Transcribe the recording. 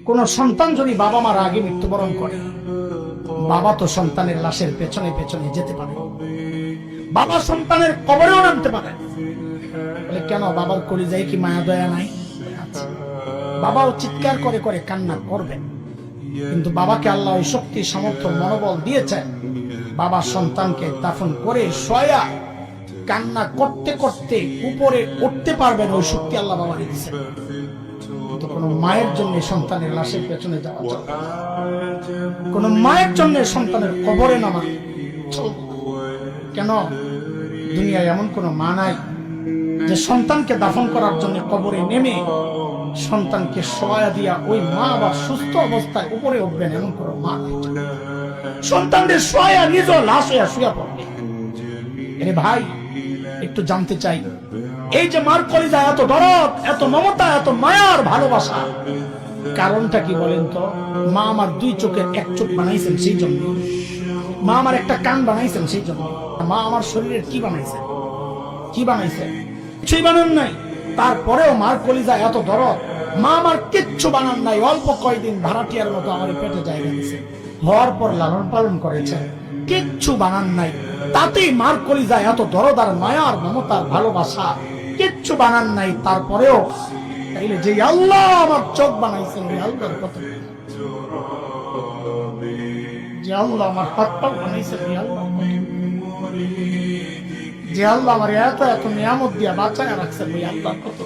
কোন সন্তান যদি বাবা মার আগে মৃত্যুবরণ করে, বাবা তো সন্তানের লাশের পেছনে পেছনে যেতে পারে, বাবা সন্তানের কবরেও নামতে পারে। বলে কেন, বাবার কলিজায় কি মায়া দয়া নাই? আচ্ছা, বাবাও চিৎকার করে করে কান্না করবে, কিন্তু বাবাকে আল্লাহ ওই শক্তি সামর্থ্য মনোবল দিয়েছেন, বাবা সন্তানকে দাফন করে শোয়া কান্না করতে করতে উপরে উঠতে পারবেন, ওই শক্তি আল্লাহ বাবাকে দিয়েছেন। কিন্তু কোন মায়ের জন্য সন্তানের লাশের পেছনে যাওয়া চলবে না, কোন মায়ের জন্য সন্তানের কবরে নামা চলবে না। কেন, দুনিয়ায় এমন কোন মা নাই যে সন্তানকে দাফন করার জন্য কবরে নেমে সন্তানকে শোয়া দিয়া ওই মা আবার সুস্থ অবস্থায় উপরে উঠবেন, এমন কোন মা নাই। সন্তানদের শোয়া নিজ লাশ হইয়া শুয়া পড়বে। আরে ভাই, একটু জানতে চাই, এই যে মার কলিজা এত দরদ, এত মমতা, এত মায়ার ভালোবাসা, কারণটা কি বলেন তো? মা আমার দুই চোখের এক চোখ বানাইছেন সেই জন্য, মা আমার একটা কান বানাইছেন সেই জন্য, মা আমার শরীরের কি বানাইছেন? কি বানাইছেন? কিছুই বানান নাই। তারপরেও মার কলিজা এত দরদ, মা আমার কিচ্ছু বানান নাই, অল্প কয়দিন ভাড়াটিয়ার মতো আমার পেটে জায়গা দিয়েছে, হওয়ার পর লালন পালন করেছেন, কিচ্ছু বানান নাই, তাতেই মার কলিজা এত দরদ আর মায়ার মমতার ভালোবাসা, কিচ্ছু বানান নাই। তারপরেও তাইলে যে আল্লাহ আমার চোখ বানাইছেন, ওই আল্লাহর কত, যে আল্লাহ আমার হাত পা বানাইছেন, ওই আল্লাহর কত, যে আল্লাহ আমার এত এত নিয়ামত দিয়া বাঁচায় রাখছেন, ওই আল্লাহর কত।